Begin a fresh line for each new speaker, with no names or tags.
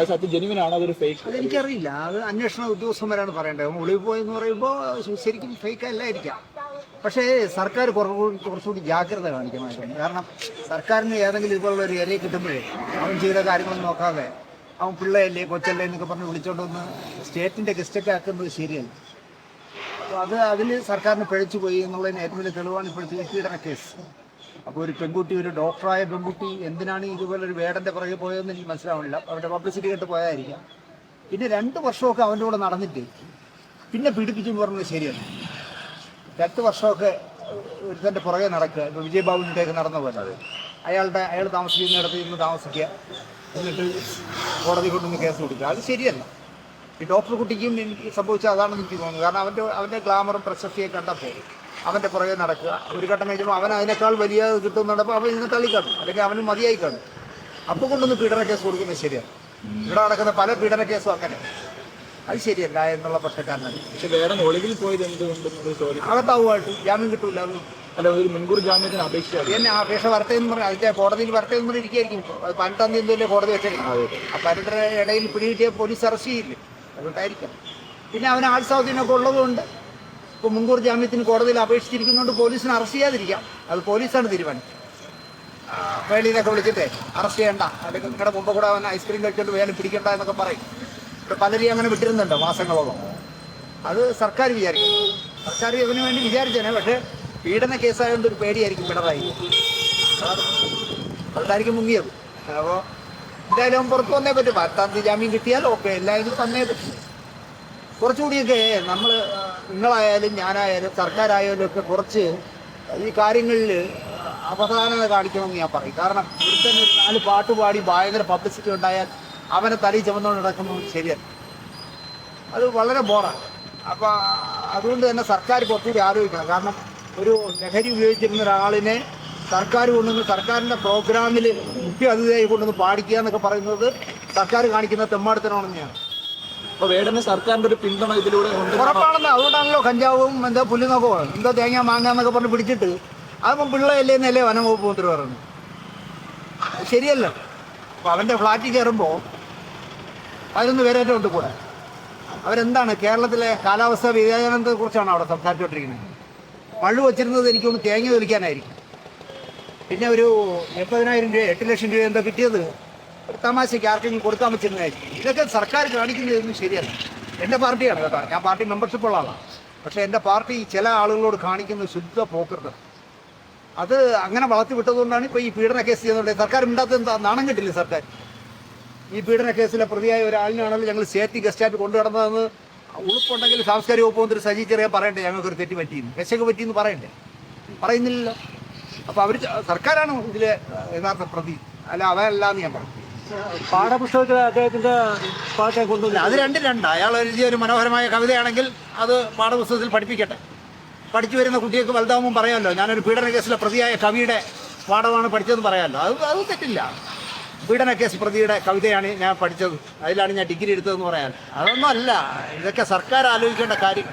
സത്യം ജെനുവിനാണോ അതൊരു ഫേക്ക്?
അതെനിക്കറിയില്ല. അത് അന്വേഷണ ഉദ്യോഗസ്ഥന്മാരാണ് പറയേണ്ടത്. ഒളിവ് പോയെന്ന് പറയുമ്പോൾ ശരിക്കും ഫേക്ക് അല്ലായിരിക്കാം. പക്ഷേ സർക്കാർ കുറച്ചുകൂടി ജാഗ്രത കാണിക്കണമായിരുന്നു. കാരണം സർക്കാരിന് ഏതെങ്കിലും ഇതുപോലുള്ള ഒരു ഏരിയ കിട്ടുമ്പോഴേ അവൻ ചെയ്ത കാര്യങ്ങളൊന്നും നോക്കാതെ അവൻ പിള്ളയല്ലേ കൊച്ചല്ലേ എന്നൊക്കെ പറഞ്ഞ് വിളിച്ചോണ്ട് വന്ന് സ്റ്റേറ്റിൻ്റെ ഗസ്റ്റൊക്കെ ആക്കുന്നത് ശരിയല്ല. അപ്പോൾ അതിൽ സർക്കാരിന് പിഴച്ചു പോയി എന്നുള്ളതിന് ഏറ്റവും വലിയ തെളിവാണ് ഇപ്പോഴത്തെ പീഡന കേസ്. അപ്പോൾ ഒരു പെൺകുട്ടി, ഒരു ഡോക്ടറായ പെൺകുട്ടി എന്തിനാണ് ഇതുപോലൊരു വേടൻ്റെ പുറകെ പോയതെന്ന് എനിക്ക് മനസ്സിലാവണില്ല. അവരുടെ പബ്ലിസിറ്റി കേട്ട് പോയതായിരിക്കാം. പിന്നെ 2 വർഷമൊക്കെ അവൻ്റെ കൂടെ നടന്നിട്ട് പിന്നെ പീഡിപ്പിച്ചു പറഞ്ഞത് ശരിയല്ല. 2 വർഷമൊക്കെ ഒരുത്തൻ്റെ പുറകെ നടക്കുക. ഇപ്പോൾ വിജയബാബുവിൻ്റെയൊക്കെ നടന്ന പോലെ അയാൾ താമസിക്കുന്നിടത്ത് ഇന്ന് താമസിക്കുക, എന്നിട്ട് കോടതി കൊണ്ടൊന്ന് കേസ് കൊടുക്കുക. അത് ശരിയല്ല. ഈ ഡോക്ടർ കുട്ടിക്കും എനിക്ക് സംഭവിച്ചാൽ അതാണെന്ന് എനിക്ക് തോന്നുന്നു. കാരണം അവൻ്റെ ഗ്ലാമറും പ്രശസ്തിയെ കണ്ടപ്പോൾ അവൻ്റെ പുറകെ നടക്കുക. ഒരു ഘട്ടം കഴിയുമ്പോൾ അവൻ അതിനേക്കാൾ വലിയ കിട്ടുന്നുണ്ടപ്പോൾ അവൻ ഇന്ന് തള്ളിക്കാണും, അല്ലെങ്കിൽ അവന് മതിയായി കാണും. അപ്പോൾ കൊണ്ടൊന്ന് പീഡന കേസ് കൊടുക്കുന്നത് ശരിയാണ്. ഇവിടെ നടക്കുന്ന പല പീഡന കേസും അങ്ങനെ. അത് ശരിയല്ല എന്നുള്ള പക്ഷക്കാരനാണ്.
പക്ഷെ വേറെ ഒളിവിൽ പോയത് എന്തുകൊണ്ടെന്നുള്ള ചോദ്യം
അകത്താവുമായിട്ട് ജാമ്യം കിട്ടൂല.
അല്ല, ഒരു മുൻകൂർ ജാമ്യത്തിന് അപേക്ഷിച്ചാൽ
എന്നെ അപേക്ഷ വരട്ടെ എന്ന് പറഞ്ഞാൽ അതിൻ്റെ കോടതിയിൽ വരട്ടെ എന്ന് പറഞ്ഞ് ഇരിക്കുകയായിരിക്കും. 18-ാം തീയതി കോടതി വെച്ചേക്കും. അപ്പം അതിൻ്റെ ഇടയിൽ പിടികിട്ടിയ പോലീസ് അറസ്റ്റ് ചെയ്യില്ലേ, അതുകൊണ്ടായിരിക്കാം. പിന്നെ അവന് ആൾസാധ്യനൊക്കെ ഉള്ളതുകൊണ്ട് ഇപ്പോൾ മുൻകൂർ ജാമ്യത്തിന് കോടതിയിൽ അപേക്ഷിച്ചിരിക്കുന്നതുകൊണ്ട് പോലീസിനെ അറസ്റ്റ് ചെയ്യാതിരിക്കാം. അത് പോലീസാണ് തീരുമാനിച്ചത്. വേളിയിലൊക്കെ വിളിച്ചിട്ടേ അറസ്റ്റ് ചെയ്യണ്ട, അല്ലെങ്കിൽ നിങ്ങളുടെ മുമ്പ് കൂടെ അവൻ ഐസ്ക്രീം കഴിച്ചിട്ട് വേണം പിടിക്കണ്ട എന്നൊക്കെ പറയും. ഇവിടെ പലരെയും അങ്ങനെ വിട്ടിരുന്നുണ്ട് മാസങ്ങളോളം. അത് സർക്കാർ വിചാരിക്കും. സർക്കാർ ഇതിനു വേണ്ടി വിചാരിച്ചേനെ. പക്ഷേ പീഡന കേസായതുകൊണ്ട് ഒരു പേടിയായിരിക്കും പിണറായി. അതുകൊണ്ടായിരിക്കും മുങ്ങിയത്. അപ്പോൾ എന്തായാലും പുറത്ത് വന്നേ പറ്റും. 18-ാം തീയതി ജാമ്യം കിട്ടിയാൽ ഓക്കെ, എല്ലാവരും വന്നേ പറ്റും. കുറച്ചുകൂടിയൊക്കെ നമ്മൾ, നിങ്ങളായാലും ഞാനായാലും സർക്കാരായാലും ഒക്കെ കുറച്ച് ഈ കാര്യങ്ങളിൽ അവധാനത കാണിക്കണമെന്ന് ഞാൻ പറയും. കാരണം ഒരുത്തന്നെ 4 പാട്ട് പാടി ഭയങ്കര പബ്ലിസിറ്റി ഉണ്ടായാൽ അവനെ തലയിൽ ചുമന്നുകൊണ്ട് നടക്കുന്നത് ശരിയല്ല. അത് വളരെ ബോറാണ്. അപ്പോൾ അതുകൊണ്ട് തന്നെ സർക്കാർ കുറച്ചുകൂടി ആലോചിക്കണം. കാരണം ഒരു ലഹരി ഉപയോഗിച്ചിരുന്ന ഒരാളിനെ സർക്കാർ കൊണ്ടുവന്ന് സർക്കാരിൻ്റെ പ്രോഗ്രാമിൽ മുഖ്യ അതിഥിയായി കൊണ്ടുവന്ന് പാടിക്കുക എന്നൊക്കെ പറയുന്നത് സർക്കാർ കാണിക്കുന്ന തെമ്മാടിത്തരമാണെന്നാണ്.
അപ്പോൾ വേടന് സർക്കാരിൻ്റെ ഒരു പിന്തുണ ഇതിലൂടെ
ഉറപ്പാണെന്ന്. അതുകൊണ്ടാണല്ലോ കഞ്ചാവും എന്താ പുല്ലുന്നൊക്കെ എന്താ തേങ്ങ മാങ്ങ എന്നൊക്കെ പറഞ്ഞ് പിടിച്ചിട്ട് അതൊന്നും പിള്ളയല്ലേന്നല്ലേ വനം വകുപ്പ് മന്ത്രി പറയുന്നത്. ശരിയല്ല. അപ്പോൾ അവൻ്റെ ഫ്ലാറ്റിൽ കയറുമ്പോൾ അതിനൊന്ന് വേറേറ്റം ഉണ്ട് കൂടെ. അവരെന്താണ് കേരളത്തിലെ കാലാവസ്ഥാ വ്യതിയാനത്തെക്കുറിച്ചാണ് അവിടെ സംസാരിച്ചുകൊണ്ടിരിക്കുന്നത്. മഴ വച്ചിരുന്നത് എനിക്കൊന്ന് തേങ്ങ തെളിക്കാനായിരിക്കും. പിന്നെ ഒരു 70,000 രൂപ 8 ലക്ഷം രൂപ എന്താ കിട്ടിയത് ഒരു തമാശയ്ക്ക് ആർക്കെങ്കിലും കൊടുക്കാൻ പറ്റുന്നതായിരിക്കും. ഇതൊക്കെ സർക്കാർ കാണിക്കുന്നതൊന്നും ശരിയല്ല. എൻ്റെ പാർട്ടിയാണ് കേട്ടോ, ഞാൻ പാർട്ടി മെമ്പർഷിപ്പുള്ള ആളാണ്. പക്ഷേ എൻ്റെ പാർട്ടി ചില ആളുകളോട് കാണിക്കുന്ന ശുദ്ധ പോക്കൃതം. അത് അങ്ങനെ വളർത്തി വിട്ടതുകൊണ്ടാണ് ഇപ്പോൾ ഈ പീഡന കേസ് ചെയ്യുന്നത്. സർക്കാർ മിണ്ടാത്ത എന്താ നാണം കിട്ടില്ല സർക്കാർ. ഈ പീഡന കേസിലെ പ്രതിയായ ഒരാളിനാണല്ലോ ഞങ്ങൾ സ്റ്റേറ്റ് ഗസ്റ്റായിട്ട് കൊണ്ടു നടന്നതെന്ന് ഉളുപ്പുണ്ടെങ്കിൽ സാംസ്കാരിക വകുപ്പ് മന്ത്രി സജി ചെറിയാൻ പറയണ്ടേ ഞങ്ങൾക്കൊരു തെറ്റ് പറ്റിയെന്ന്, പെശക് പറ്റിയെന്ന് പറയണ്ടേ? പറയുന്നില്ലല്ലോ. അപ്പോൾ അവർ സർക്കാരാണ് ഇതിലെ യഥാർത്ഥ പ്രതി, അല്ല അവനല്ലാന്ന് ഞാൻ പറഞ്ഞു.
പാഠപുസ്തകത്തിൽ അദ്ദേഹത്തിൻ്റെ പാഠത്തെ കൊണ്ടുവന്നു.
അത് രണ്ടും അയാൾ എഴുതിയ ഒരു മനോഹരമായ കവിതയാണെങ്കിൽ അത് പാഠപുസ്തകത്തിൽ പഠിപ്പിക്കട്ടെ. പഠിച്ചു വരുന്ന കുട്ടികൾക്ക് വലുതാവുമ്പോൾ പറയാമല്ലോ ഞാനൊരു പീഡന കേസിലെ പ്രതിയായ കവിയുടെ പാഠമാണ് പഠിച്ചതെന്ന് പറയാമല്ലോ. അത് തെറ്റില്ല. പീഡന കേസ് പ്രതിയുടെ കവിതയാണ് ഞാൻ പഠിച്ചത്, അതിലാണ് ഞാൻ ഡിഗ്രി എടുത്തതെന്ന് പറയാൻ അതൊന്നും അല്ല. ഇതൊക്കെ സർക്കാർ ആലോചിക്കേണ്ട കാര്യം.